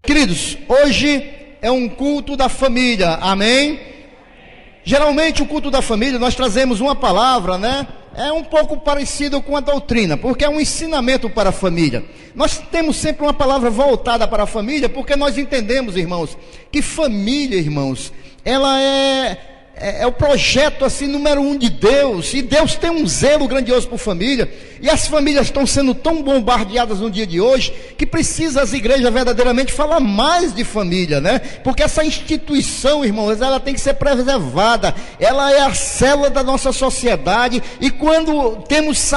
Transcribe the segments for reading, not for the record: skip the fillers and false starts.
Queridos, hoje é um culto da família, amém? Geralmente o culto da família nós trazemos uma palavra, né? É um pouco parecido com a doutrina, porque é um ensinamento para a família. Nós temos sempre uma palavra voltada para a família, porque nós entendemos, irmãos, que família, irmãos, ela é o projeto assim número 1 de Deus, e Deus tem um zelo grandioso por família, e as famílias estão sendo tão bombardeadas no dia de hoje, que precisa as igrejas verdadeiramente falar mais de família, né? Porque essa instituição, irmãos, ela tem que ser preservada, ela é a célula da nossa sociedade, e quando temos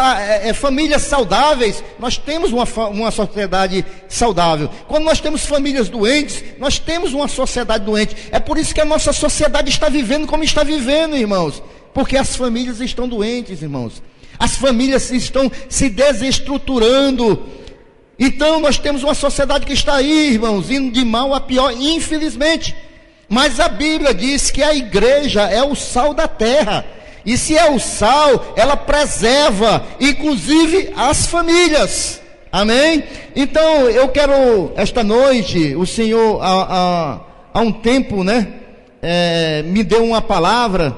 famílias saudáveis, nós temos uma sociedade saudável. Quando nós temos famílias doentes, nós temos uma sociedade doente. É por isso que a nossa sociedade está vivendo como está vivendo, irmãos, porque as famílias estão doentes, irmãos. As famílias estão se desestruturando. Então nós temos uma sociedade que está aí, irmãos, indo de mal a pior, infelizmente. Mas a Bíblia diz que a igreja é o sal da terra, e se é o sal, ela preserva, inclusive as famílias, amém? Então eu quero, esta noite, o Senhor há um tempo, né, me deu uma palavra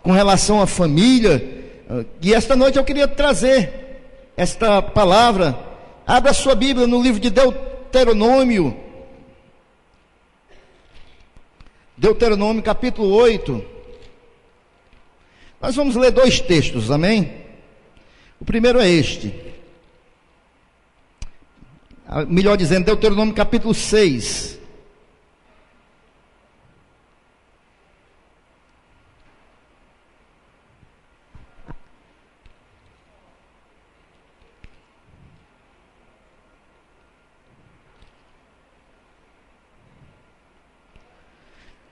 com relação à família, e esta noite eu queria trazer esta palavra. Abra sua Bíblia no livro de Deuteronômio, capítulo 8. Nós vamos ler 2 textos, amém? O primeiro é este, melhor dizendo, Deuteronômio capítulo 6.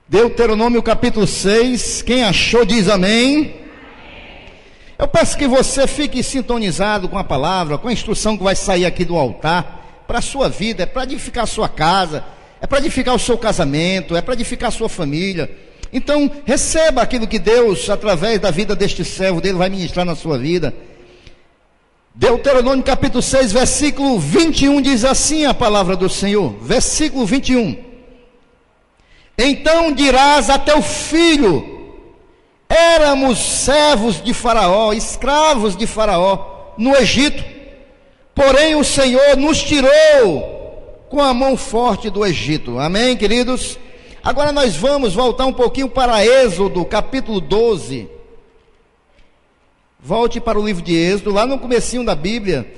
Deuteronômio capítulo 6, quem achou diz amém. Eu peço que você fique sintonizado com a palavra, com a instrução que vai sair aqui do altar, para a sua vida, é para edificar a sua casa, é para edificar o seu casamento, é para edificar a sua família. Então receba aquilo que Deus, através da vida deste servo dele, vai ministrar na sua vida. Deuteronômio capítulo 6, versículo 21, diz assim a palavra do Senhor, versículo 21. Então dirás a teu filho: éramos servos de Faraó, escravos de Faraó no Egito, porém o Senhor nos tirou com a mão forte do Egito. Amém, queridos? Agora nós vamos voltar um pouquinho para Êxodo capítulo 12. Volte para o livro de Êxodo, lá no comecinho da Bíblia,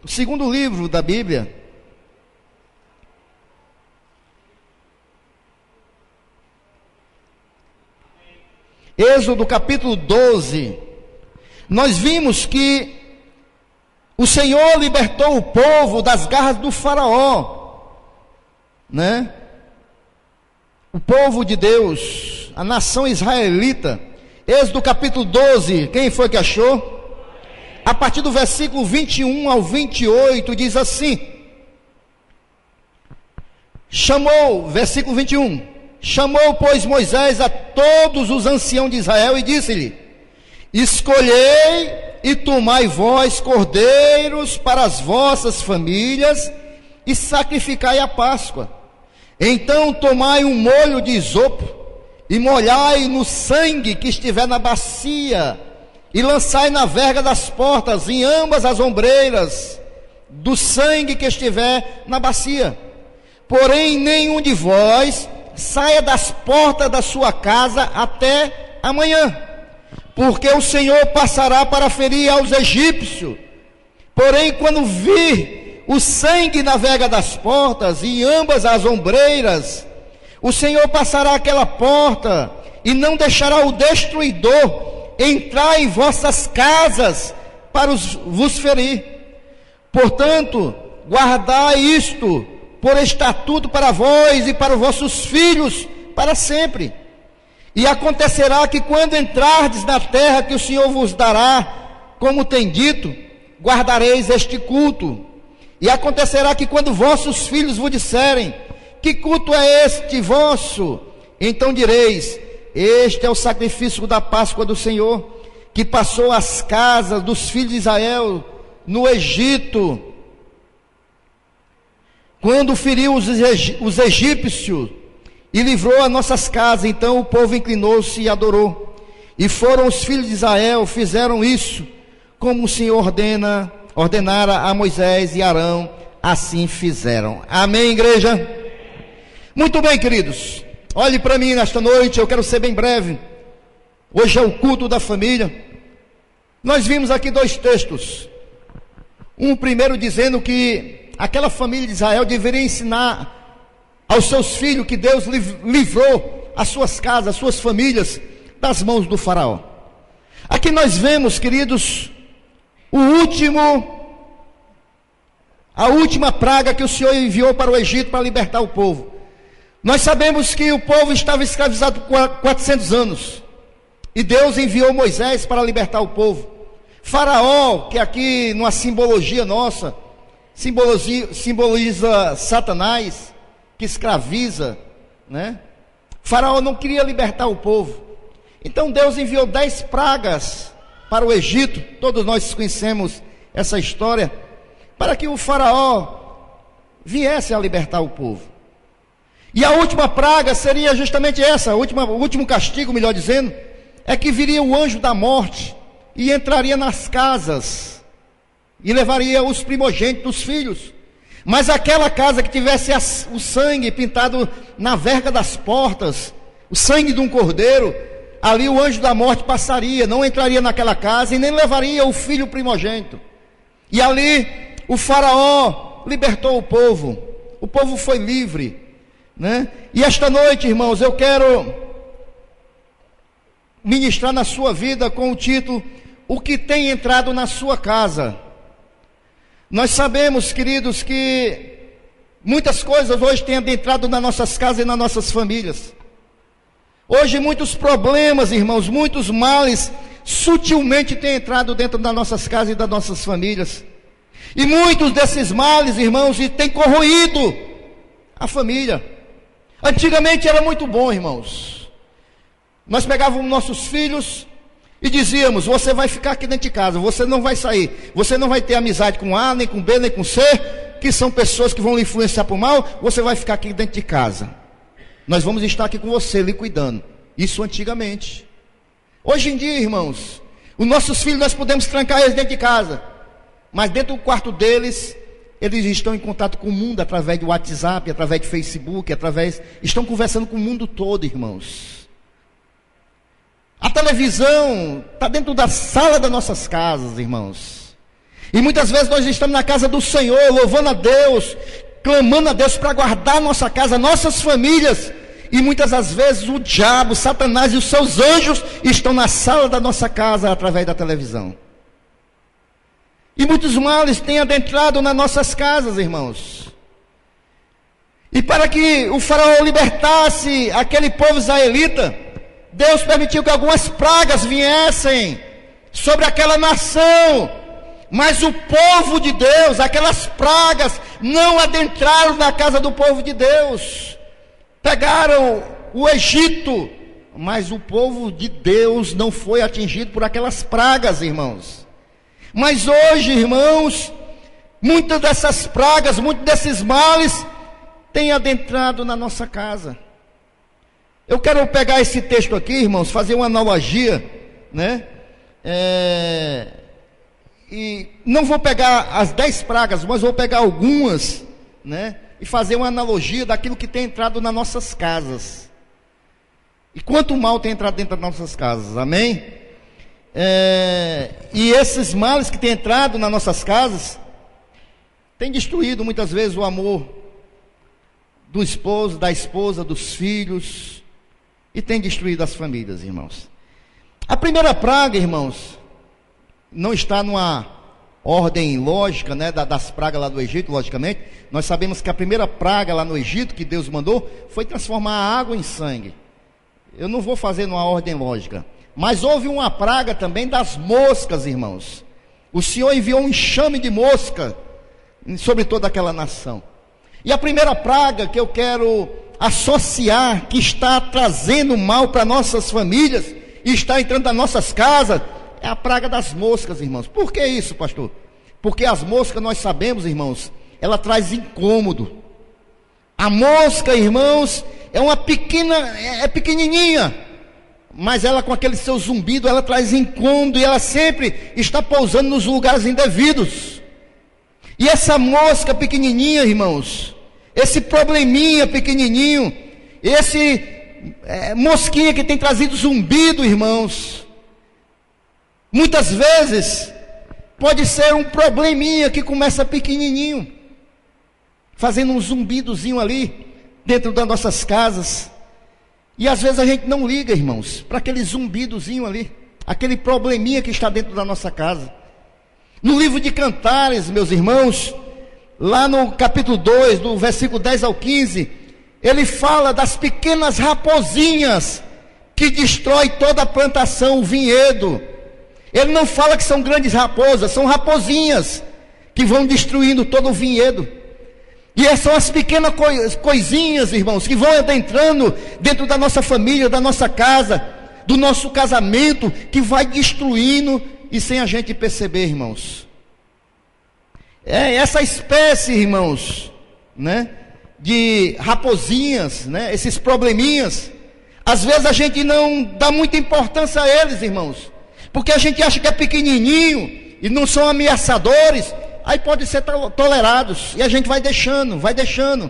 o segundo livro da Bíblia. Êxodo capítulo 12, nós vimos que o Senhor libertou o povo das garras do Faraó, né? O povo de Deus, a nação israelita. Êxodo capítulo 12, quem foi que achou? A partir do versículo 21 ao 28, diz assim: versículo 21. Chamou, pois, Moisés a todos os anciãos de Israel e disse-lhe: escolhei e tomai vós cordeiros para as vossas famílias e sacrificai a Páscoa. Então tomai um molho de isopo e molhai no sangue que estiver na bacia e lançai na verga das portas, em ambas as ombreiras do sangue que estiver na bacia. Porém nenhum de vós saia das portas da sua casa até amanhã, porque o Senhor passará para ferir aos egípcios. Porém, quando vir o sangue na verga das portas e em ambas as ombreiras, o Senhor passará aquela porta e não deixará o destruidor entrar em vossas casas para vos ferir. Portanto, guardai isto por estatuto para vós e para os vossos filhos para sempre. E acontecerá que quando entrardes na terra que o Senhor vos dará, como tem dito, guardareis este culto. E acontecerá que quando vossos filhos vos disserem: que culto é este vosso? Então direis: este é o sacrifício da Páscoa do Senhor, que passou as casas dos filhos de Israel no Egito. quando feriu os egípcios e livrou as nossas casas, então o povo inclinou-se e adorou. E foram os filhos de Israel, fizeram isso, como o Senhor ordenara a Moisés e Arão, assim fizeram. Amém, igreja? Muito bem, queridos. Olhe para mim nesta noite, eu quero ser bem breve. Hoje é o culto da família. Nós vimos aqui dois textos. Um primeiro dizendo que aquela família de Israel deveria ensinar aos seus filhos que Deus livrou as suas casas, as suas famílias das mãos do faraó. Aqui nós vemos, queridos, a última praga que o Senhor enviou para o Egito para libertar o povo. Nós sabemos que o povo estava escravizado por 400 anos. E Deus enviou Moisés para libertar o povo. Faraó, que aqui numa simbologia nossa, simboliza Satanás, que escraviza, né? Faraó não queria libertar o povo. Então Deus enviou 10 pragas para o Egito. Todos nós conhecemos essa história, para que o faraó viesse a libertar o povo. E a última praga seria justamente essa, o último castigo, melhor dizendo, é que viria o anjo da morte e entraria nas casas e levaria os primogênitos dos filhos. Mas aquela casa que tivesse o sangue pintado na verga das portas, o sangue de um cordeiro, ali o anjo da morte passaria, não entraria naquela casa e nem levaria o filho primogênito. E ali o faraó libertou o povo foi livre, né? E esta noite, irmãos, eu quero ministrar na sua vida com o título: o que tem entrado na sua casa. Nós sabemos, queridos, que muitas coisas hoje têm adentrado nas nossas casas e nas nossas famílias. Hoje muitos problemas, irmãos, muitos males sutilmente têm entrado dentro das nossas casas e das nossas famílias. E muitos desses males, irmãos, têm corroído a família. Antigamente era muito bom, irmãos. Nós pegávamos nossos filhos e dizíamos: você vai ficar aqui dentro de casa, você não vai sair, você não vai ter amizade com A, nem com B, nem com C, que são pessoas que vão lhe influenciar para o mal, você vai ficar aqui dentro de casa. Nós vamos estar aqui com você, lhe cuidando. Isso antigamente. Hoje em dia, irmãos, os nossos filhos nós podemos trancar eles dentro de casa, mas dentro do quarto deles, eles estão em contato com o mundo através do WhatsApp, através de Facebook, estão conversando com o mundo todo, irmãos. A televisão está dentro da sala das nossas casas, irmãos. E muitas vezes nós estamos na casa do Senhor, louvando a Deus, clamando a Deus para guardar nossa casa, nossas famílias. E muitas das vezes o diabo, Satanás e os seus anjos estão na sala da nossa casa através da televisão. E muitos males têm adentrado nas nossas casas, irmãos. E para que o faraó libertasse aquele povo israelita, Deus permitiu que algumas pragas viessem sobre aquela nação. Mas o povo de Deus, aquelas pragas, não adentraram na casa do povo de Deus. Pegaram o Egito, mas o povo de Deus não foi atingido por aquelas pragas, irmãos. Mas hoje, irmãos, muitas dessas pragas, muitos desses males têm adentrado na nossa casa. Eu quero pegar esse texto aqui, irmãos, fazer uma analogia, né? E não vou pegar as 10 pragas, mas vou pegar algumas, né? E fazer uma analogia daquilo que tem entrado nas nossas casas. E quanto mal tem entrado dentro das nossas casas, amém? E esses males que têm entrado nas nossas casas têm destruído muitas vezes o amor do esposo, da esposa, dos filhos, e tem destruído as famílias, irmãos. A primeira praga, irmãos, não está numa ordem lógica, né, das pragas lá do Egito, logicamente. Nós sabemos que a primeira praga lá no Egito que Deus mandou foi transformar a água em sangue. Eu não vou fazer numa ordem lógica, mas houve uma praga também das moscas, irmãos. O Senhor enviou um enxame de mosca sobre toda aquela nação. E a primeira praga que eu quero associar, que está trazendo mal para nossas famílias e está entrando nas nossas casas, é a praga das moscas, irmãos. Por que isso, pastor? Porque as moscas, nós sabemos, irmãos, ela traz incômodo, A mosca, irmãos, é pequenininha, mas ela, com aquele seu zumbido, ela traz incômodo e ela sempre está pousando nos lugares indevidos. E essa mosca pequenininha, irmãos, esse probleminha pequenininho, mosquinha que tem trazido zumbido, irmãos, muitas vezes pode ser um probleminha que começa pequenininho, fazendo um zumbidozinho ali dentro das nossas casas. E às vezes a gente não liga, irmãos, para aquele zumbidozinho ali, aquele probleminha que está dentro da nossa casa. No livro de Cantares, meus irmãos, lá no capítulo 2, do versículo 10 ao 15, ele fala das pequenas raposinhas que destrói toda a plantação, o vinhedo. Ele não fala que são grandes raposas, são raposinhas que vão destruindo todo o vinhedo. E essas são as pequenas coisinhas, irmãos, que vão adentrando dentro da nossa família, da nossa casa, do nosso casamento, que vai destruindo e sem a gente perceber, irmãos. Essa espécie, irmãos, né, de raposinhas, né, esses probleminhas, às vezes a gente não dá muita importância a eles, irmãos, porque a gente acha que é pequenininho e não são ameaçadores. Aí pode ser tolerados, e a gente vai deixando.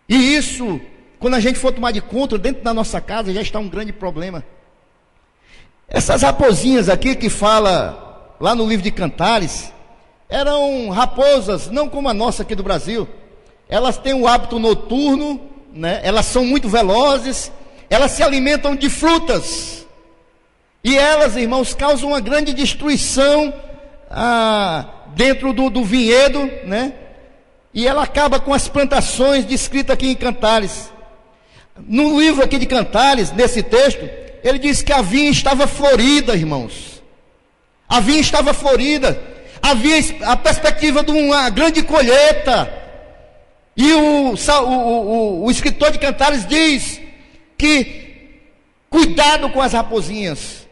E isso, quando a gente for tomar de conta, dentro da nossa casa, já está um grande problema. Essas raposinhas aqui que fala lá no livro de Cantares, eram raposas, não como a nossa aqui do Brasil. Elas têm um hábito noturno, né? Elas são muito velozes, elas se alimentam de frutas. E elas, irmãos, causam uma grande destruição dentro do vinhedo, né? E ela acaba com as plantações descritas aqui em Cantares. No livro aqui de Cantares, nesse texto, ele diz que a vinha estava florida, irmãos. A vinha estava florida, havia a perspectiva de uma grande colheita. E o escritor de Cantares diz que cuidado com as raposinhas,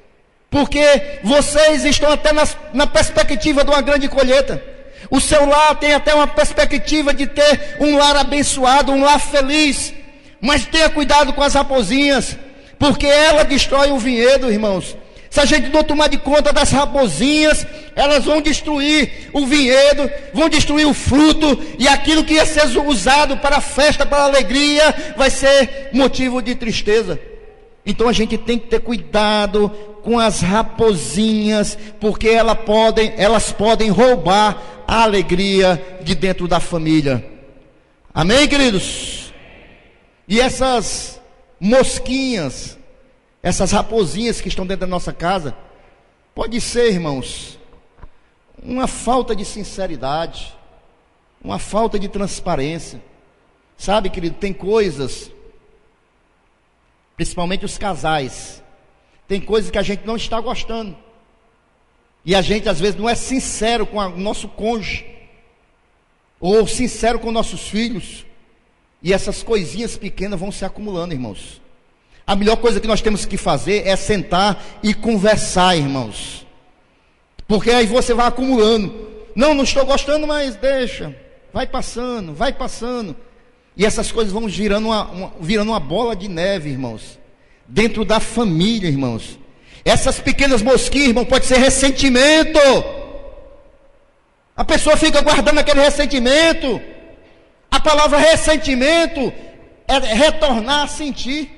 porque vocês estão até na perspectiva de uma grande colheita. O seu lar tem até uma perspectiva de ter um lar abençoado, um lar feliz. Mas tenha cuidado com as raposinhas, porque ela destrói o vinhedo, irmãos. Se a gente não tomar de conta das raposinhas, elas vão destruir o vinhedo, vão destruir o fruto, e aquilo que ia ser usado para a festa, para a alegria, vai ser motivo de tristeza. Então a gente tem que ter cuidado com as raposinhas, porque elas podem roubar a alegria de dentro da família. Amém, queridos? E essas mosquinhas, essas raposinhas que estão dentro da nossa casa, pode ser, irmãos, uma falta de sinceridade, uma falta de transparência. Sabe, querido, tem coisas, principalmente os casais, tem coisas que a gente não está gostando, e a gente às vezes não é sincero com o nosso cônjuge, ou sincero com nossos filhos, e essas coisinhas pequenas vão se acumulando, irmãos. A melhor coisa que nós temos que fazer é sentar e conversar, irmãos, porque aí você vai acumulando. Não estou gostando, mas deixa, vai passando, e essas coisas vão virando uma bola de neve, irmãos, dentro da família, irmãos. Essas pequenas mosquinhas, irmão, pode ser ressentimento. A pessoa fica guardando aquele ressentimento. A palavra ressentimento é retornar a sentir.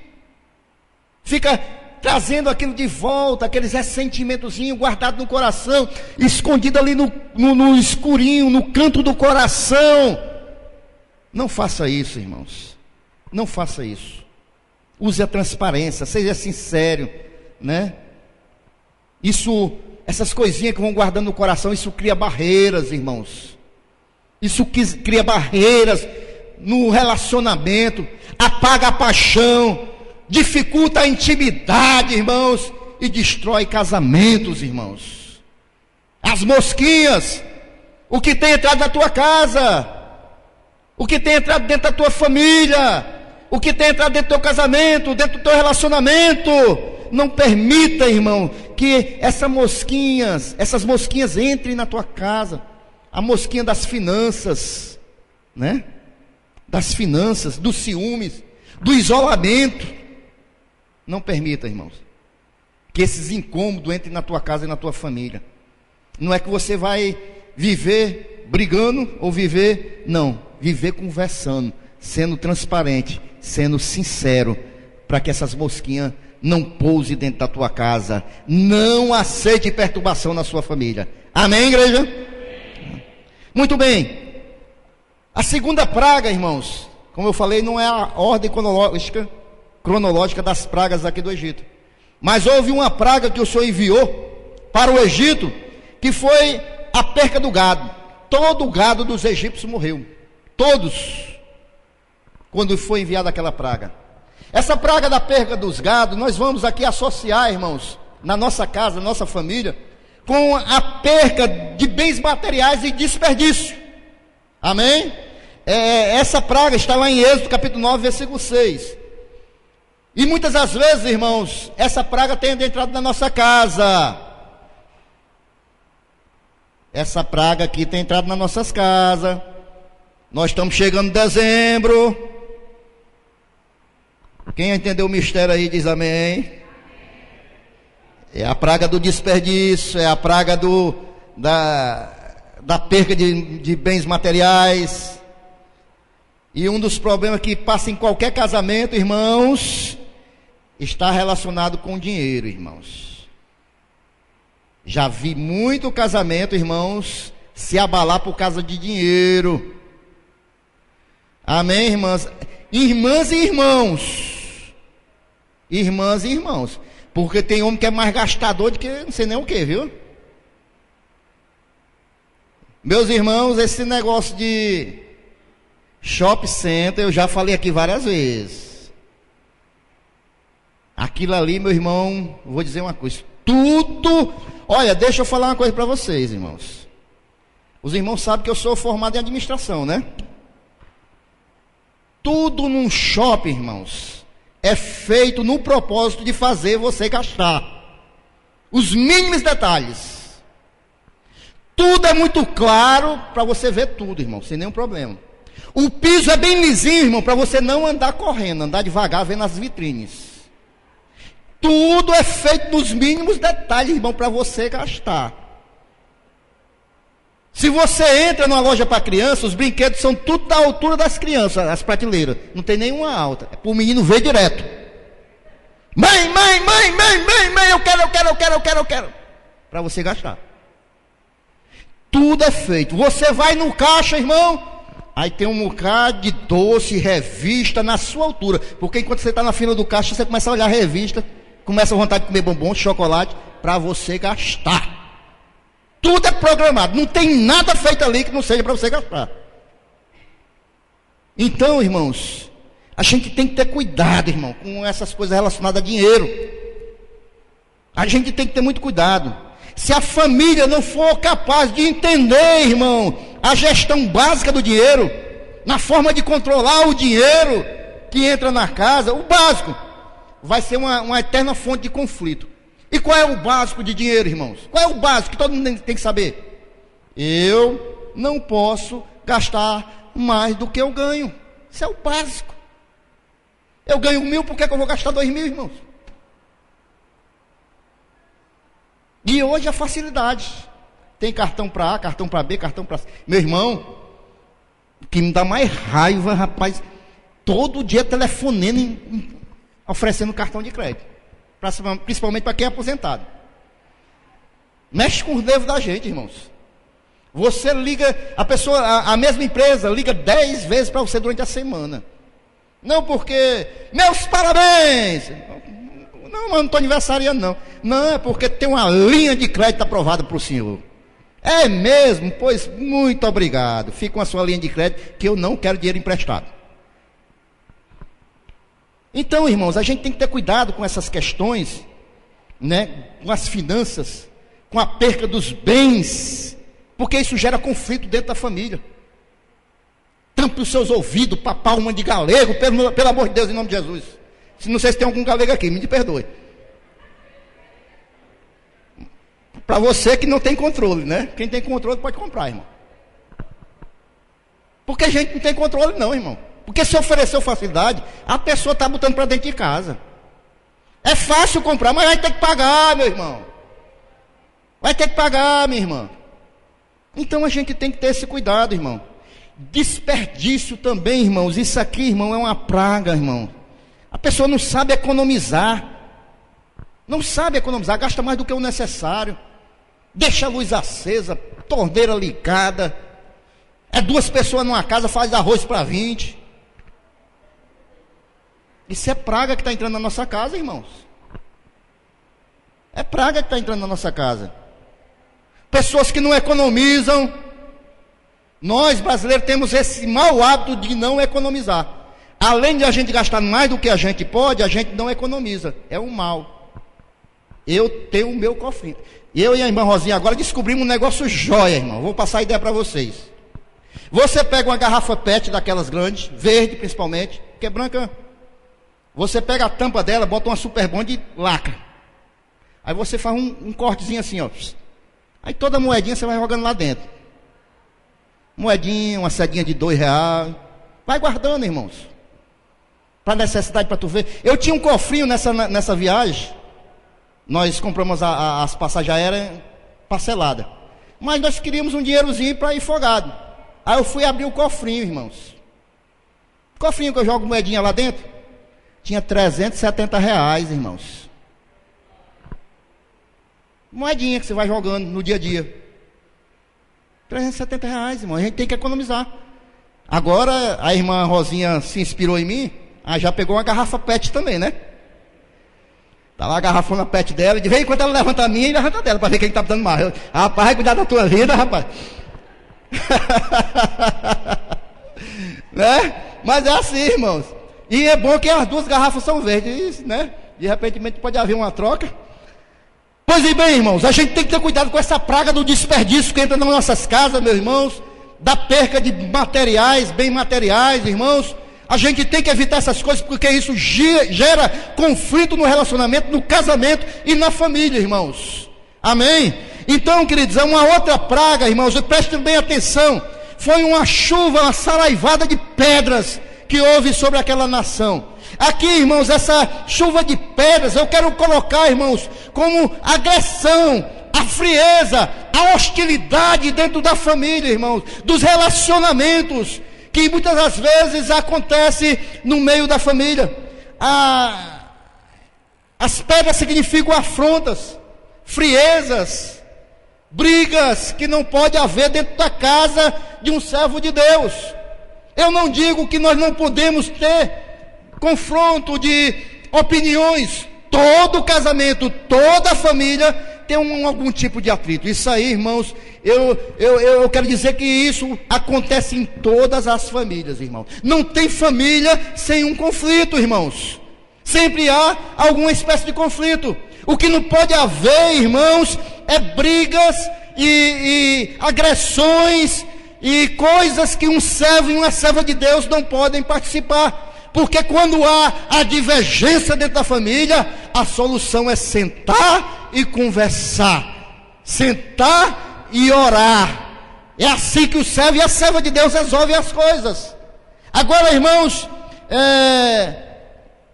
Fica trazendo aquilo de volta, aqueles ressentimentozinhos guardados no coração, escondido ali no escurinho, no canto do coração. Não faça isso, irmãos. Não faça isso. Use a transparência, seja sincero, né? Essas coisinhas que vão guardando no coração, isso cria barreiras, irmãos. Isso cria barreiras no relacionamento, apaga a paixão, dificulta a intimidade, irmãos, e destrói casamentos, irmãos. As mosquinhas, o que tem entrado na tua casa, o que tem entrado dentro da tua família, o que tem entrado dentro do teu casamento, dentro do teu relacionamento, não permita, irmão, que essas mosquinhas entrem na tua casa. A mosquinha das finanças, né? das finanças, dos ciúmes, do isolamento. Não permita, irmãos, que esses incômodos entrem na tua casa e na tua família. Não é que você vai viver brigando ou viver, não, viver conversando, sendo transparente, sendo sincero, para que essas mosquinhas não pousem dentro da tua casa. Não aceite perturbação na sua família. Amém, igreja? Muito bem. A segunda praga, irmãos, como eu falei, não é a ordem cronológica das pragas aqui do Egito, mas houve uma praga que o Senhor enviou para o Egito, que foi a perca do gado. Todo o gado dos egípcios morreu, todos, quando foi enviada aquela praga. Essa praga da perca dos gados, nós vamos aqui associar, irmãos, na nossa casa, na nossa família, com a perca de bens materiais e desperdício. Amém? Essa praga está lá em Êxodo capítulo 9, versículo 6. E muitas das vezes, irmãos, essa praga tem entrado na nossa casa. Essa praga aqui tem entrado nas nossas casas. Nós estamos chegando em dezembro. Quem entendeu o mistério aí diz amém. É a praga do desperdício, é a praga da perca de bens materiais. E um dos problemas que passa em qualquer casamento, irmãos, está relacionado com dinheiro, irmãos. Já vi muito casamento, irmãos, se abalar por causa de dinheiro. Amém, irmãs? Irmãs e irmãos. Irmãs e irmãos. Porque tem homem que é mais gastador do que não sei nem o que, viu? Meus irmãos, esse negócio de shopping center, eu já falei aqui várias vezes. Aquilo ali, meu irmão, vou dizer uma coisa. Tudo... Olha, deixa eu falar uma coisa para vocês, irmãos. Os irmãos sabem que eu sou formado em administração, né? Tudo num shopping, irmãos, é feito no propósito de fazer você gastar. Os mínimos detalhes. Tudo é muito claro para você ver tudo, irmão, sem nenhum problema. O piso é bem lisinho, irmão, para você não andar correndo, andar devagar vendo as vitrines. Tudo é feito nos mínimos detalhes, irmão, para você gastar. Se você entra numa loja para criança, os brinquedos são tudo da altura das crianças, as prateleiras. Não tem nenhuma alta. É para o menino ver direto. Mãe, eu quero. Para você gastar. Tudo é feito. Você vai no caixa, irmão, aí tem um bocado de doce, revista na sua altura. Porque enquanto você está na fila do caixa, você começa a olhar a revista, começa a vontade de comer bombom, chocolate, para você gastar. Tudo é programado, não tem nada feito ali que não seja para você gastar. Então, irmãos, a gente tem que ter cuidado, irmão, com essas coisas relacionadas a dinheiro. A gente tem que ter muito cuidado. Se a família não for capaz de entender, irmão, a gestão básica do dinheiro, na forma de controlar o dinheiro que entra na casa, o básico, vai ser uma eterna fonte de conflito. E qual é o básico de dinheiro, irmãos? Qual é o básico que todo mundo tem que saber? Eu não posso gastar mais do que eu ganho. Isso é o básico. Eu ganho 1.000, por que eu vou gastar 2.000, irmãos? E hoje a facilidade. Tem cartão para A, cartão para B, cartão para C. Meu irmão, o que me dá mais raiva, rapaz, todo dia telefonando, oferecendo cartão de crédito. Principalmente para quem é aposentado. Mexe com os nervos da gente, irmãos. Você liga, a mesma empresa liga 10 vezes para você durante a semana. Não porque, meus parabéns. Não, mas não estou aniversariando, não. Não, é porque tem uma linha de crédito aprovada para o senhor. É mesmo? Pois muito obrigado. Fica com a sua linha de crédito, que eu não quero dinheiro emprestado. Então, irmãos, a gente tem que ter cuidado com essas questões, né? Com as finanças, com a perca dos bens, porque isso gera conflito dentro da família. Tampe os seus ouvidos, papá, uma de galego, pelo amor de Deus, em nome de Jesus. Não sei se tem algum galego aqui, me perdoe. Para você que não tem controle, né? Quem tem controle pode comprar, irmão. Porque a gente não tem controle não, irmão. Porque se ofereceu facilidade, a pessoa está botando para dentro de casa. É fácil comprar, mas vai ter que pagar, meu irmão. Vai ter que pagar, minha irmã. Então a gente tem que ter esse cuidado, irmão. Desperdício também, irmãos. Isso aqui, irmão, é uma praga, irmão. A pessoa não sabe economizar. Não sabe economizar, gasta mais do que o necessário. Deixa a luz acesa, torneira ligada. É 2 pessoas numa casa, faz arroz para 20. Isso é praga que está entrando na nossa casa, irmãos. É praga que está entrando na nossa casa. Pessoas que não economizam. Nós brasileiros temos esse mau hábito de não economizar. Além de a gente gastar mais do que a gente pode, a gente não economiza. É um mal. Eu tenho o meu cofrinho. Eu e a irmã Rosinha agora descobrimos um negócio jóia, irmão. Vou passar a ideia para vocês. Você pega uma garrafa PET daquelas grandes, verde principalmente, que é branca. Você pega a tampa dela, bota uma Super Bond e lacra. Aí você faz um cortezinho assim, ó. Aí toda moedinha você vai jogando lá dentro. Moedinha, uma cedinha de R$2. Vai guardando, irmãos. Para necessidade, para tu ver. Eu tinha um cofrinho nessa viagem. Nós compramos as passagens aéreas parceladas. Mas nós queríamos um dinheirozinho para ir folgado. Aí eu fui abrir o cofrinho, irmãos. Cofrinho que eu jogo moedinha lá dentro. Tinha R$370, irmãos. Moedinha que você vai jogando no dia a dia. R$370, irmão. A gente tem que economizar. Agora a irmã Rosinha se inspirou em mim. Aí já pegou uma garrafa PET também, né? Tá lá a garrafona PET dela. De vez em quando ela levanta a minha e levanta a dela, para ver quem está dando mais. Rapaz, vai cuidar da tua vida, rapaz. Né? Mas é assim, irmãos. E é bom que as 2 garrafas são verdes, né? De repente pode haver uma troca. Pois e bem, irmãos, a gente tem que ter cuidado com essa praga do desperdício que entra nas nossas casas, meus irmãos. Da perca de materiais, bem materiais, irmãos. A gente tem que evitar essas coisas, porque isso gera conflito no relacionamento, no casamento e na família, irmãos. Amém? Então, queridos, é uma outra praga, irmãos, prestem bem atenção. Foi uma chuva, uma saraivada de pedras que houve sobre aquela nação. Aqui, irmãos, essa chuva de pedras, eu quero colocar, irmãos, como agressão, a frieza, a hostilidade dentro da família, irmãos, dos relacionamentos, que muitas das vezes acontece no meio da família. As pedras significam afrontas, friezas, brigas que não pode haver dentro da casa de um servo de Deus. Eu não digo que nós não podemos ter confronto de opiniões. Todo casamento, toda família tem algum tipo de atrito. Isso aí, irmãos, eu quero dizer que isso acontece em todas as famílias, irmãos. Não tem família sem um conflito, irmãos. Sempre há alguma espécie de conflito. O que não pode haver, irmãos, é brigas e agressões e coisas que um servo e uma serva de Deus não podem participar. Porque quando há a divergência dentro da família, a solução é sentar e conversar, sentar e orar. É assim que o servo e a serva de Deus resolvem as coisas. Agora, irmãos,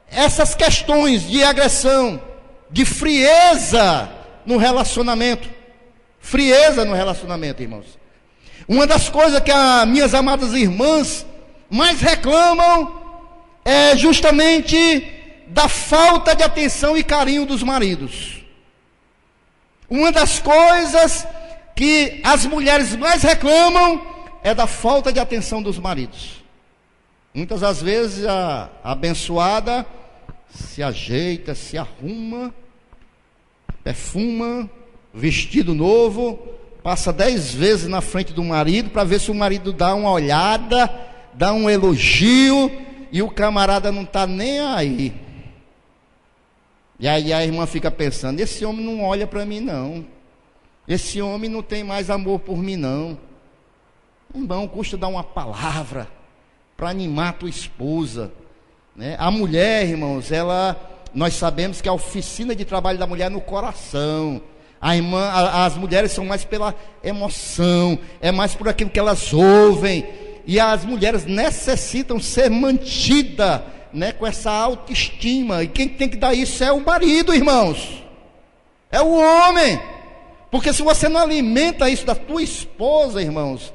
essas questões de agressão, de frieza no relacionamento, irmãos. Uma das coisas que as minhas amadas irmãs mais reclamam é justamente da falta de atenção e carinho dos maridos. Uma das coisas que as mulheres mais reclamam é da falta de atenção dos maridos. Muitas das vezes a abençoada se ajeita, se arruma, perfuma, vestido novo, passa 10 vezes na frente do marido para ver se o marido dá uma olhada, dá um elogio, e o camarada não está nem aí. E aí a irmã fica pensando: esse homem não olha para mim não, esse homem não tem mais amor por mim não. Irmão, custa dar uma palavra para animar a tua esposa, né? A mulher, irmãos, nós sabemos que a oficina de trabalho da mulher é no coração. As mulheres são mais pela emoção, é mais por aquilo que elas ouvem. E as mulheres necessitam ser mantidas, né, com essa autoestima. E quem tem que dar isso é o marido, irmãos. É o homem. Porque se você não alimenta isso da tua esposa, irmãos,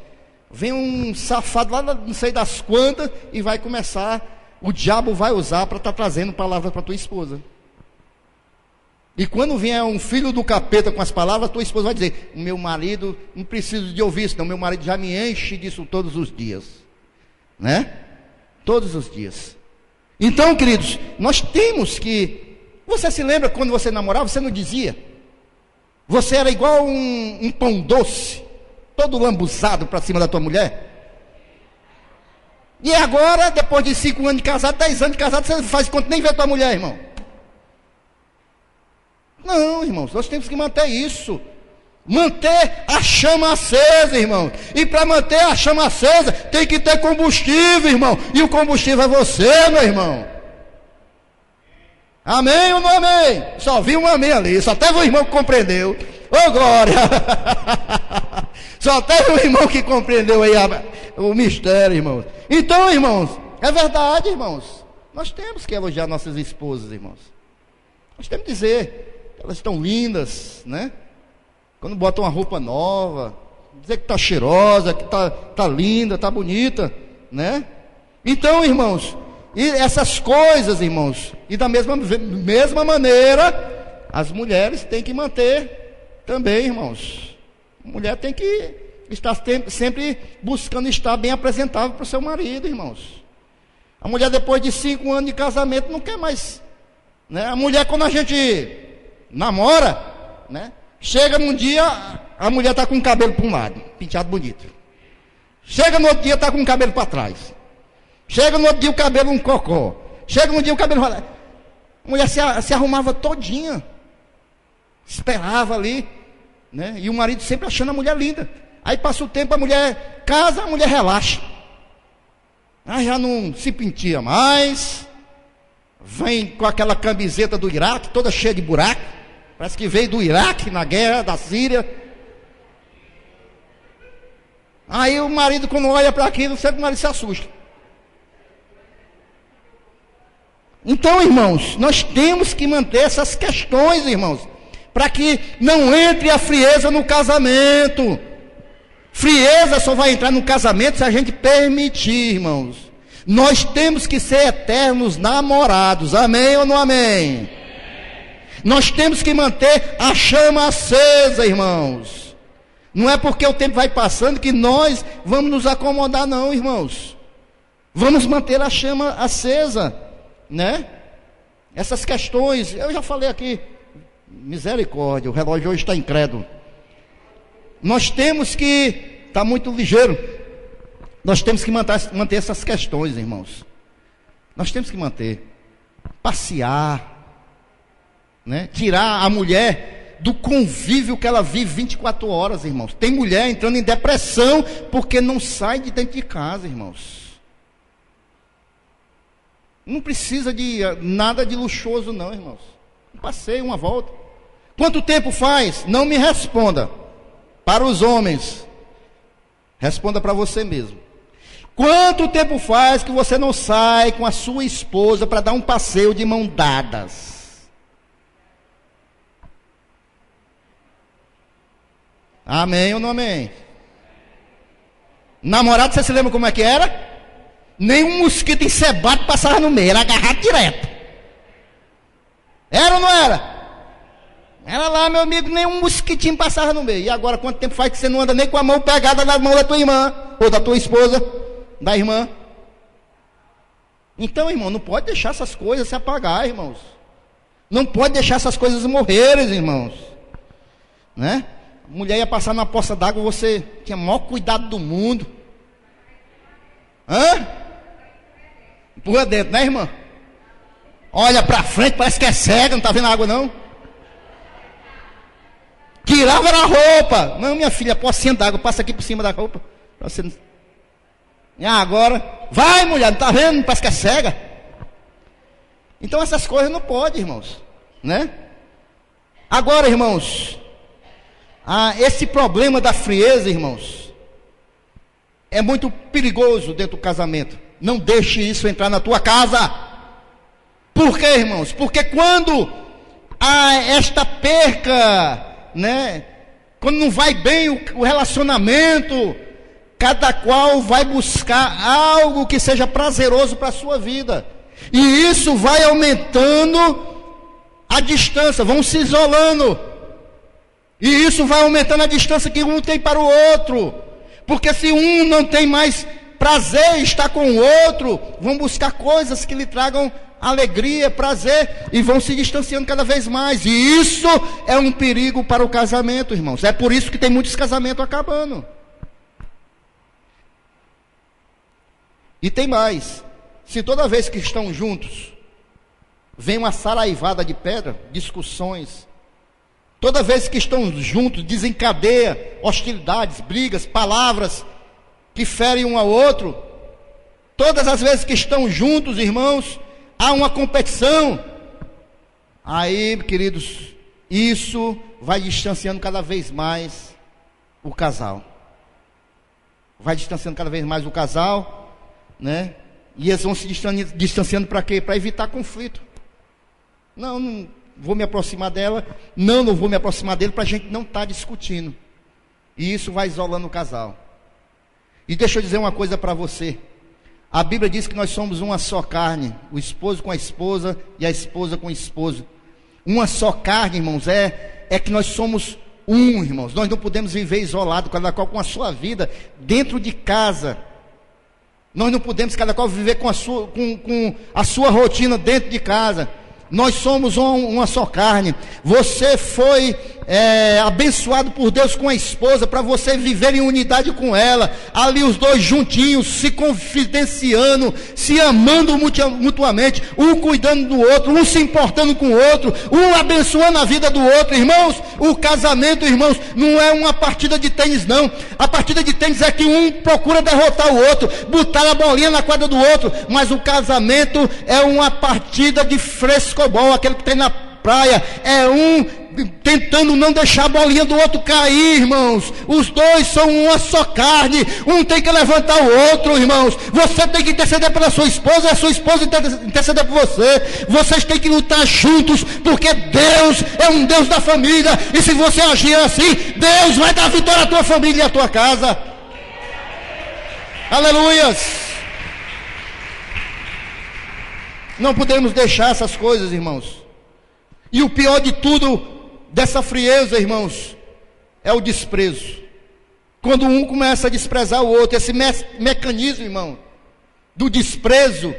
vem um safado lá não sei das quantas e vai começar, o diabo vai usar para estar trazendo palavras para tua esposa. E quando vier um filho do capeta com as palavras, tua esposa vai dizer: o meu marido, não preciso de ouvir isso não, meu marido já me enche disso todos os dias, né? Todos os dias. Então, queridos, nós temos que... Você se lembra quando você namorava, você não dizia? Você era igual um pão doce, todo lambuzado para cima da tua mulher. E agora, depois de 5 anos de casado, 10 anos de casado, você faz conta nem vê a tua mulher, irmão. Não, irmãos, nós temos que manter isso. Manter a chama acesa, irmão. E para manter a chama acesa, tem que ter combustível, irmão. E o combustível é você, meu irmão. Amém ou não amém? Só vi um amém ali. Só teve um irmão que compreendeu. Ô glória! Só teve um irmão que compreendeu aí o mistério, irmãos. Então, irmãos, é verdade, irmãos. Nós temos que elogiar nossas esposas, irmãos. Nós temos que dizer... Elas estão lindas, né? Quando botam uma roupa nova, dizer que está cheirosa, que tá linda, está bonita, né? Então, irmãos, e essas coisas, irmãos, e da mesma maneira, as mulheres têm que manter também, irmãos. A mulher tem que estar sempre buscando estar bem apresentável para o seu marido, irmãos. A mulher, depois de 5 anos de casamento, não quer mais, né? A mulher, quando a gente namora, né? Chega num dia, a mulher está com o cabelo para um lado, penteado bonito. Chega no outro dia, está com o cabelo para trás. Chega no outro dia, o cabelo um cocó. Chega no dia, o cabelo... A mulher se arrumava todinha. Esperava ali, né? E o marido sempre achando a mulher linda. Aí passa o tempo, a mulher casa, a mulher relaxa. Aí já não se penteia mais. Vem com aquela camiseta do Iraque, toda cheia de buraco. Parece que veio do Iraque, na guerra da Síria. Aí o marido, quando olha para aquilo, sempre o marido se assusta. Então, irmãos, nós temos que manter essas questões, irmãos, para que não entre a frieza no casamento. Frieza só vai entrar no casamento se a gente permitir, irmãos. Nós temos que ser eternos namorados, amém ou não amém? Nós temos que manter a chama acesa, irmãos. Não é porque o tempo vai passando que nós vamos nos acomodar, não, irmãos. Vamos manter a chama acesa, né? Essas questões, eu já falei aqui, misericórdia, o relógio hoje está incrédulo. Nós temos que, está muito ligeiro, nós temos que manter essas questões, irmãos. Nós temos que manter, passear, né? Tirar a mulher do convívio que ela vive 24 horas, irmãos. Tem mulher entrando em depressão porque não sai de dentro de casa, irmãos. Não precisa de nada de luxuoso não, irmãos. Um passeio, uma volta. Quanto tempo faz? Não me responda. Para os homens, responda para você mesmo. Quanto tempo faz que você não sai com a sua esposa para dar um passeio de mão dadas? Amém ou não amém? Namorado, você se lembra como é que era? Nenhum mosquito encebado passava no meio, era agarrado direto. Era ou não era? Era lá, meu amigo, nenhum mosquitinho passava no meio. E agora, quanto tempo faz que você não anda nem com a mão pegada na mão da tua irmã, ou da tua esposa, da irmã? Então, irmão, não pode deixar essas coisas se apagar, irmãos. Não pode deixar essas coisas morrerem, irmãos. Né? A mulher ia passar na poça d'água, você tinha o maior cuidado do mundo. Hã? Empurra dentro, né, irmã? Olha pra frente, parece que é cega, não está vendo a água não? Tirava na roupa. Não, minha filha, pocinha d'água, passa aqui por cima da roupa. Pra você... E agora, vai mulher, não está vendo? Parece que é cega. Então essas coisas não podem, irmãos, né? Agora, irmãos, esse problema da frieza, irmãos, é muito perigoso dentro do casamento. Não deixe isso entrar na tua casa. Por quê, irmãos? Porque quando há esta perca, né? Quando não vai bem o relacionamento, cada qual vai buscar algo que seja prazeroso para a sua vida. E isso vai aumentando a distância, vão se isolando. E isso vai aumentando a distância que um tem para o outro. Porque se um não tem mais prazer em estar com o outro, vão buscar coisas que lhe tragam alegria, prazer, e vão se distanciando cada vez mais. E isso é um perigo para o casamento, irmãos. É por isso que tem muitos casamentos acabando. E tem mais. Se toda vez que estão juntos vem uma saraivada de pedra, discussões, toda vez que estão juntos desencadeia hostilidades, brigas, palavras que ferem um ao outro, todas as vezes que estão juntos, irmãos, há uma competição. Aí, queridos, isso vai distanciando cada vez mais o casal. Vai distanciando cada vez mais o casal, né? E eles vão se distanciando para quê? Para evitar conflito. Não vou me aproximar dela. Não vou me aproximar dele, para a gente não estar discutindo. E isso vai isolando o casal. E deixa eu dizer uma coisa para você. A Bíblia diz que nós somos uma só carne, o esposo com a esposa e a esposa com o esposo. Uma só carne, irmãos, é que nós somos um, irmãos. Nós não podemos viver isolado, cada qual com a sua vida dentro de casa. Nós não podemos cada qual viver com a sua rotina dentro de casa. Nós somos uma só carne. Você foi abençoado por Deus com a esposa, para você viver em unidade com ela, ali os dois juntinhos, se confidenciando, se amando mutuamente, um cuidando do outro, um se importando com o outro, um abençoando a vida do outro. Irmãos, o casamento, irmãos, não é uma partida de tênis, não. A partida de tênis é que um procura derrotar o outro, botar a bolinha na quadra do outro. Mas o casamento é uma partida de frescobol, aquele que tem na praia, é um tentando não deixar a bolinha do outro cair, irmãos. Os dois são uma só carne, um tem que levantar o outro, irmãos. Você tem que interceder pela sua esposa, e a sua esposa interceder por você. Vocês têm que lutar juntos, porque Deus é um Deus da família, e se você agir assim, Deus vai dar vitória à tua família e à tua casa. Aleluias. Não podemos deixar essas coisas, irmãos. E o pior de tudo, dessa frieza, irmãos, é o desprezo. Quando um começa a desprezar o outro, esse mecanismo, irmão, do desprezo,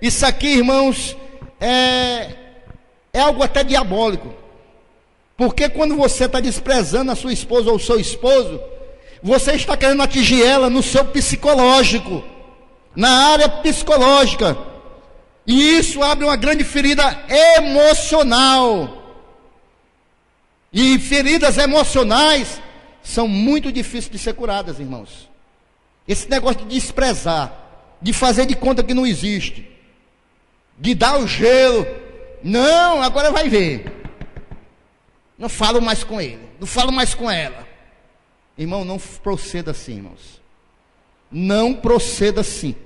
isso aqui, irmãos, é algo até diabólico. Porque quando você está desprezando a sua esposa ou o seu esposo, você está querendo atingir ela no seu psicológico, na área psicológica. E isso abre uma grande ferida emocional. E feridas emocionais são muito difíceis de ser curadas, irmãos. Esse negócio de desprezar, de fazer de conta que não existe, de dar o gelo. Não, agora vai ver. Não falo mais com ele, não falo mais com ela. Irmão, não proceda assim, irmãos. Não proceda assim.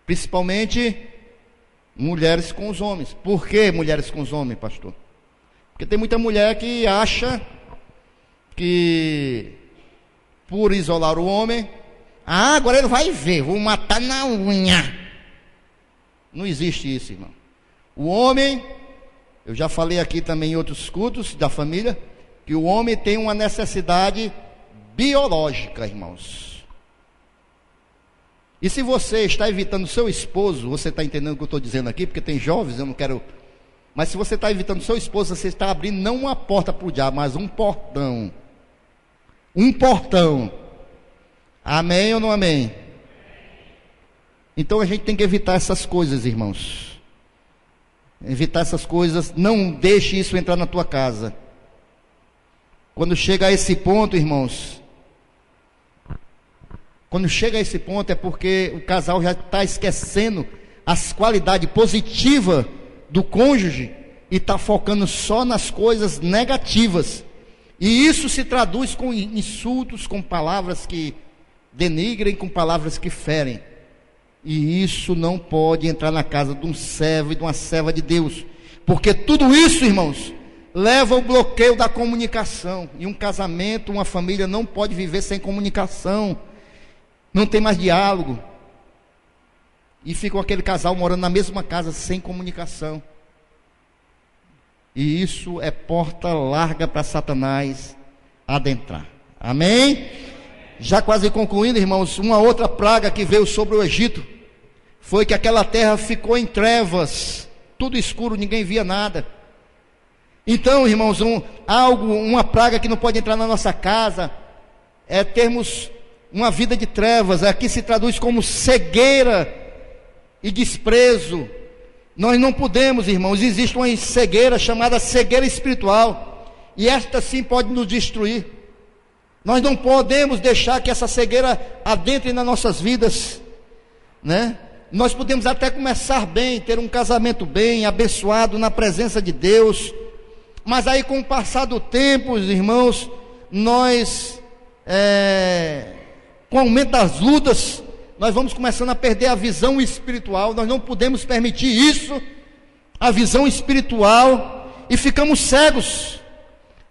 Principalmente mulheres com os homens. Por que mulheres com os homens, pastor? Porque tem muita mulher que acha que por isolar o homem, agora ele vai ver, vou matar na unha. Não existe isso, irmão. O homem, eu já falei aqui também em outros cultos da família, que o homem tem uma necessidade biológica, irmãos. E se você está evitando seu esposo, você está entendendo o que eu estou dizendo aqui, porque tem jovens, eu não quero... Mas se você está evitando seu esposo, você está abrindo não uma porta para o diabo, mas um portão. Um portão. Amém ou não amém? Então a gente tem que evitar essas coisas, irmãos. Evitar essas coisas, não deixe isso entrar na tua casa. Quando chega a esse ponto, irmãos... Quando chega a esse ponto é porque o casal já está esquecendo as qualidades positivas do cônjuge e está focando só nas coisas negativas. E isso se traduz com insultos, com palavras que denigrem, com palavras que ferem. E isso não pode entrar na casa de um servo e de uma serva de Deus, porque tudo isso, irmãos, leva ao bloqueio da comunicação. E um casamento, uma família não pode viver sem comunicação. Não tem mais diálogo. E fica aquele casal morando na mesma casa sem comunicação. E isso é porta larga para Satanás adentrar. Amém? Já quase concluindo, irmãos, uma outra praga que veio sobre o Egito foi que aquela terra ficou em trevas, tudo escuro, ninguém via nada. Então, irmãos, uma praga que não pode entrar na nossa casa é termos uma vida de trevas. Aqui se traduz como cegueira e desprezo. Nós não podemos, irmãos, existe uma cegueira chamada cegueira espiritual, e esta sim pode nos destruir. Nós não podemos deixar que essa cegueira adentre nas nossas vidas, né? Nós podemos até começar bem, ter um casamento bem, abençoado na presença de Deus, mas aí com o passar do tempo, irmãos, nós, com o aumento das lutas, nós vamos começando a perder a visão espiritual. Nós não podemos permitir isso, a visão espiritual, e ficamos cegos.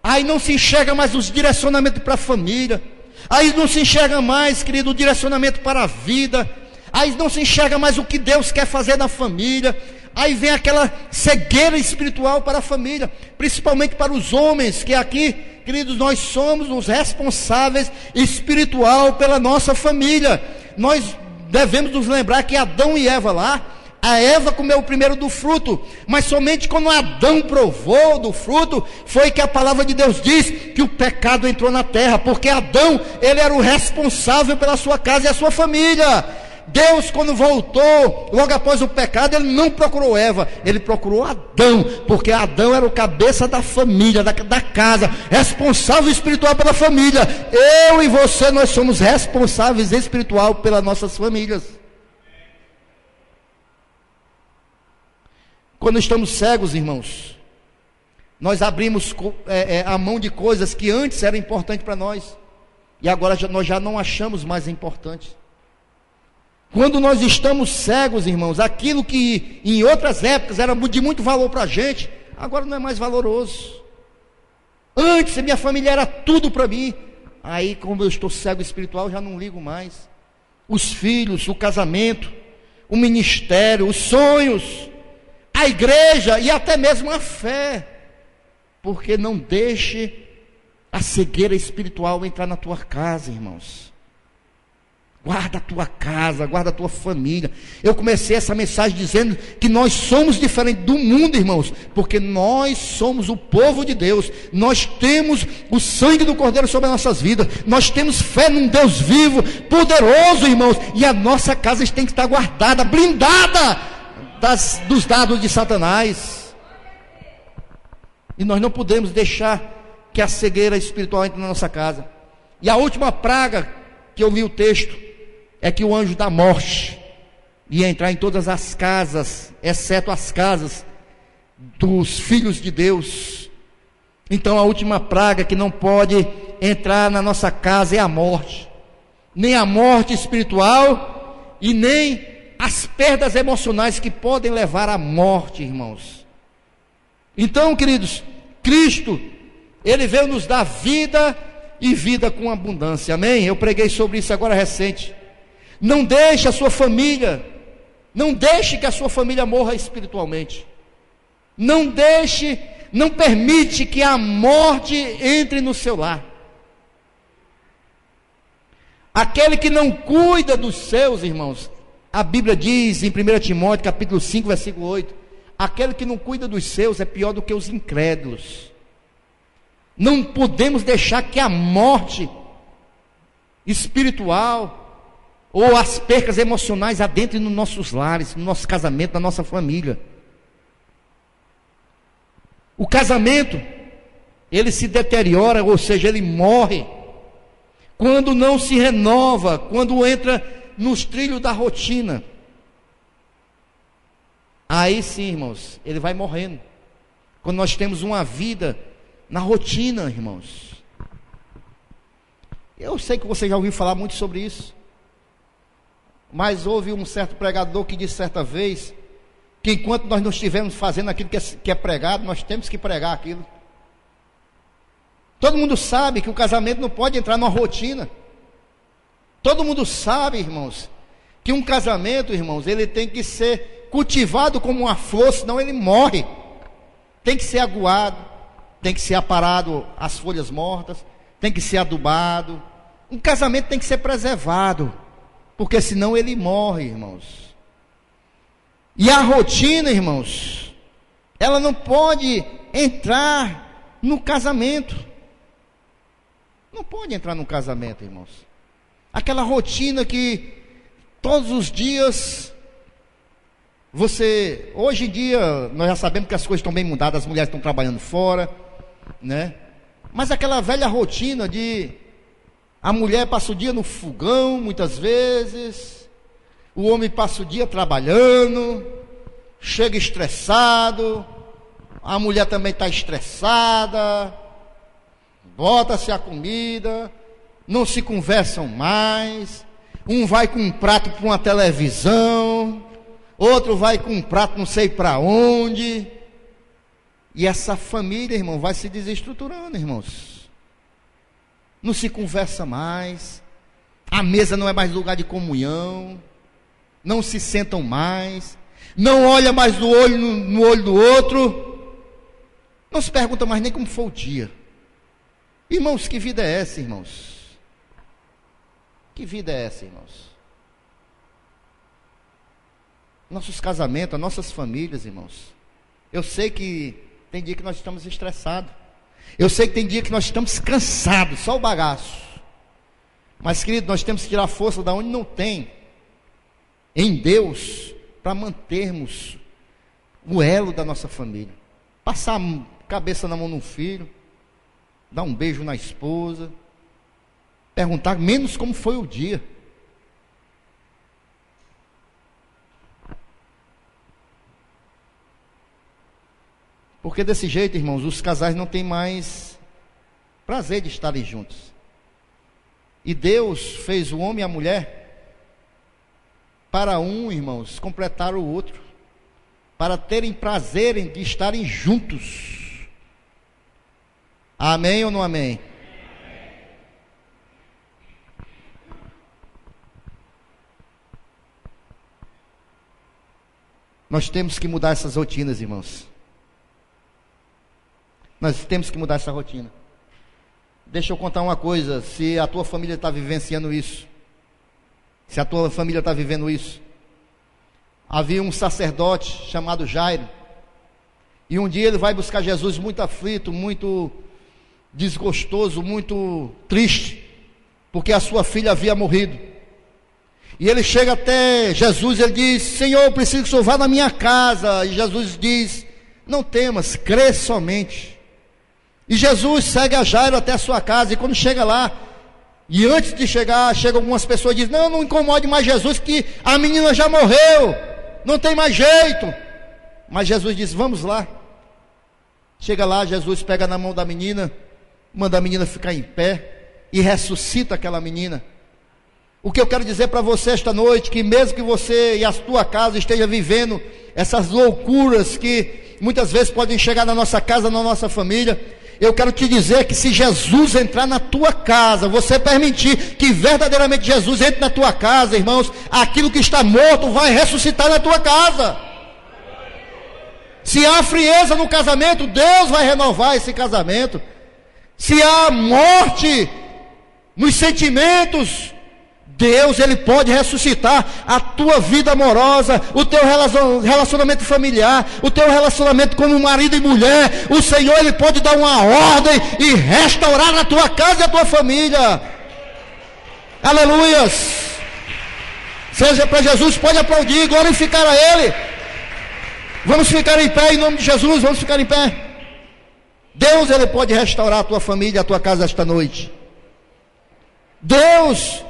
Aí não se enxerga mais os direcionamentos para a família, aí não se enxerga mais, querido, o direcionamento para a vida, aí não se enxerga mais o que Deus quer fazer na família. Aí vem aquela cegueira espiritual para a família, principalmente para os homens, que aqui, queridos, nós somos os responsáveis espiritual pela nossa família. Nós devemos nos lembrar que Adão e Eva lá, a Eva comeu o primeiro do fruto, mas somente quando Adão provou do fruto, foi que a palavra de Deus diz que o pecado entrou na terra, porque Adão, ele era o responsável pela sua casa e a sua família. Deus, quando voltou, logo após o pecado, ele não procurou Eva, ele procurou Adão, porque Adão era o cabeça da família, da casa, responsável espiritual pela família. Eu e você, nós somos responsáveis espiritual pelas nossas famílias. Quando estamos cegos, irmãos, nós abrimos a mão de coisas que antes eram importantes para nós, e agora nós já não achamos mais importante. Quando nós estamos cegos, irmãos, aquilo que em outras épocas era de muito valor para a gente, agora não é mais valoroso. Antes minha família era tudo para mim, aí como eu estou cego espiritual, já não ligo mais. Os filhos, o casamento, o ministério, os sonhos, a igreja e até mesmo a fé. Porque não deixe a cegueira espiritual entrar na tua casa, irmãos. Guarda a tua casa, guarda a tua família. Eu comecei essa mensagem dizendo que nós somos diferentes do mundo, irmãos, porque nós somos o povo de Deus. Nós temos o sangue do Cordeiro sobre as nossas vidas. Nós temos fé num Deus vivo, poderoso, irmãos. E a nossa casa tem que estar guardada, blindada dos dados de Satanás. E nós não podemos deixar que a cegueira espiritual entre na nossa casa. E a última praga que eu li o texto é que o anjo da morte ia entrar em todas as casas, exceto as casas dos filhos de Deus. Então a última praga que não pode entrar na nossa casa é a morte, nem a morte espiritual e nem as perdas emocionais que podem levar à morte, irmãos. Então, queridos, Cristo, Ele veio nos dar vida e vida com abundância, amém? Eu preguei sobre isso agora recente. Não deixe a sua família, não deixe que a sua família morra espiritualmente. Não deixe, não permite que a morte entre no seu lar. Aquele que não cuida dos seus, irmãos, a Bíblia diz em 1 Timóteo capítulo 5, versículo 8, aquele que não cuida dos seus é pior do que os incrédulos. Não podemos deixar que a morte espiritual ou as percas emocionais adentrem nos nossos lares, no nosso casamento, na nossa família. O casamento, ele se deteriora, ou seja, ele morre quando não se renova, quando entra nos trilhos da rotina. Aí sim, irmãos, ele vai morrendo. Quando nós temos uma vida na rotina, irmãos, Eu sei que você já ouviu falar muito sobre isso, mas houve um certo pregador que disse certa vez que enquanto nós não estivermos fazendo aquilo que é pregado, nós temos que pregar aquilo. Todo mundo sabe que o casamento não pode entrar numa rotina. Todo mundo sabe, irmãos, que um casamento, irmãos, ele tem que ser cultivado como uma flor, senão ele morre. Tem que ser aguado, tem que ser aparado as folhas mortas, tem que ser adubado. Um casamento tem que ser preservado, porque senão ele morre, irmãos. E a rotina, irmãos, ela não pode entrar no casamento. Não pode entrar no casamento, irmãos. Aquela rotina que todos os dias hoje em dia nós já sabemos que as coisas estão bem mudadas, as mulheres estão trabalhando fora, né? Mas aquela velha rotina de a mulher passa o dia no fogão, muitas vezes, o homem passa o dia trabalhando, chega estressado, a mulher também está estressada, bota-se a comida, não se conversam mais, um vai com um prato para uma televisão, outro vai com um prato não sei para onde, e essa família, irmão, vai se desestruturando, irmãos. Não se conversa mais, a mesa não é mais lugar de comunhão, não se sentam mais, não olha mais no olho do outro, não se pergunta mais nem como foi o dia. Irmãos, que vida é essa, irmãos? Que vida é essa, irmãos? Nossos casamentos, nossas famílias, irmãos. Eu sei que tem dia que nós estamos estressados. Eu sei que tem dia que nós estamos cansados, só o bagaço. Mas, querido, nós temos que tirar força da onde não tem. Em Deus, para mantermos o elo da nossa família. Passar a cabeça na mão de um filho, dar um beijo na esposa, perguntar menos como foi o dia. Porque desse jeito, irmãos, os casais não têm mais prazer de estarem juntos. E Deus fez o homem e a mulher para um, irmãos, completar o outro, para terem prazer de estarem juntos. Amém ou não amém? Nós temos que mudar essas rotinas, irmãos. Nós temos que mudar essa rotina. Deixa eu contar uma coisa. Se a tua família está vivenciando isso, se a tua família está vivendo isso, havia um sacerdote chamado Jairo, e um dia ele vai buscar Jesus muito aflito, muito desgostoso, muito triste, porque a sua filha havia morrido. E ele chega até Jesus, ele diz: Senhor, eu preciso que o Senhor vá na minha casa. E Jesus diz: não temas, crê somente. E Jesus segue a Jairo até a sua casa, e quando chega lá, e antes de chegar, chegam algumas pessoas e dizem: não incomode mais Jesus, que a menina já morreu, não tem mais jeito. Mas Jesus diz: vamos lá. Chega lá, Jesus pega na mão da menina, manda a menina ficar em pé, e ressuscita aquela menina. O que eu quero dizer para você esta noite, que mesmo que você e a tua casa esteja vivendo essas loucuras que muitas vezes podem chegar na nossa casa, na nossa família, eu quero te dizer que se Jesus entrar na tua casa, você permitir que verdadeiramente Jesus entre na tua casa, irmãos, aquilo que está morto vai ressuscitar na tua casa. Se há frieza no casamento, Deus vai renovar esse casamento. Se há morte nos sentimentos, Deus, Ele pode ressuscitar a tua vida amorosa, o teu relacionamento familiar, o teu relacionamento como marido e mulher. O Senhor, Ele pode dar uma ordem e restaurar a tua casa e a tua família. Aleluias! Seja para Jesus, pode aplaudir, glorificar a Ele. Vamos ficar em pé em nome de Jesus, vamos ficar em pé. Deus, Ele pode restaurar a tua família e a tua casa esta noite. Deus,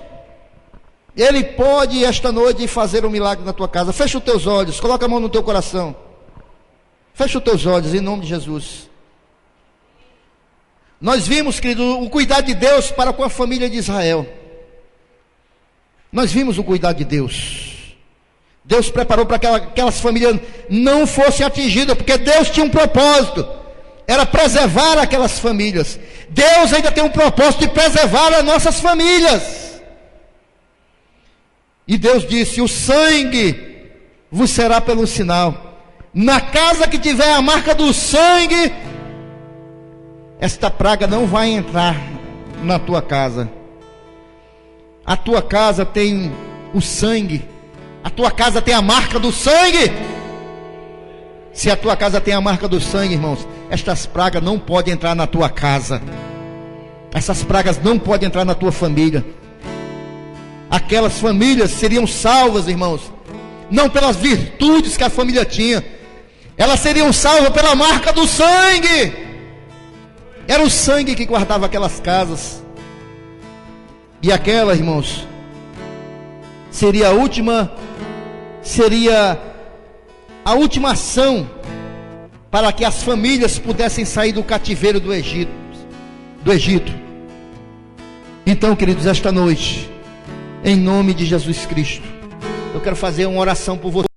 Ele pode esta noite fazer um milagre na tua casa. Fecha os teus olhos, coloca a mão no teu coração. Fecha os teus olhos em nome de Jesus. Nós vimos, querido, o cuidado de Deus para com a família de Israel. Nós vimos o cuidado de Deus. Deus preparou para que aquelas famílias não fossem atingidas, porque Deus tinha um propósito, era preservar aquelas famílias. Deus ainda tem um propósito de preservar as nossas famílias. E Deus disse: o sangue vos será pelo sinal. Na casa que tiver a marca do sangue, esta praga não vai entrar na tua casa. A tua casa tem o sangue, a tua casa tem a marca do sangue. Se a tua casa tem a marca do sangue, irmãos, estas pragas não podem entrar na tua casa. Essas pragas não podem entrar na tua família. Aquelas famílias seriam salvas, irmãos, não pelas virtudes que a família tinha, elas seriam salvas pela marca do sangue. Era o sangue que guardava aquelas casas. E aquela, irmãos, seria a última ação para que as famílias pudessem sair do cativeiro do Egito. Então, queridos, esta noite, em nome de Jesus Cristo, eu quero fazer uma oração por você.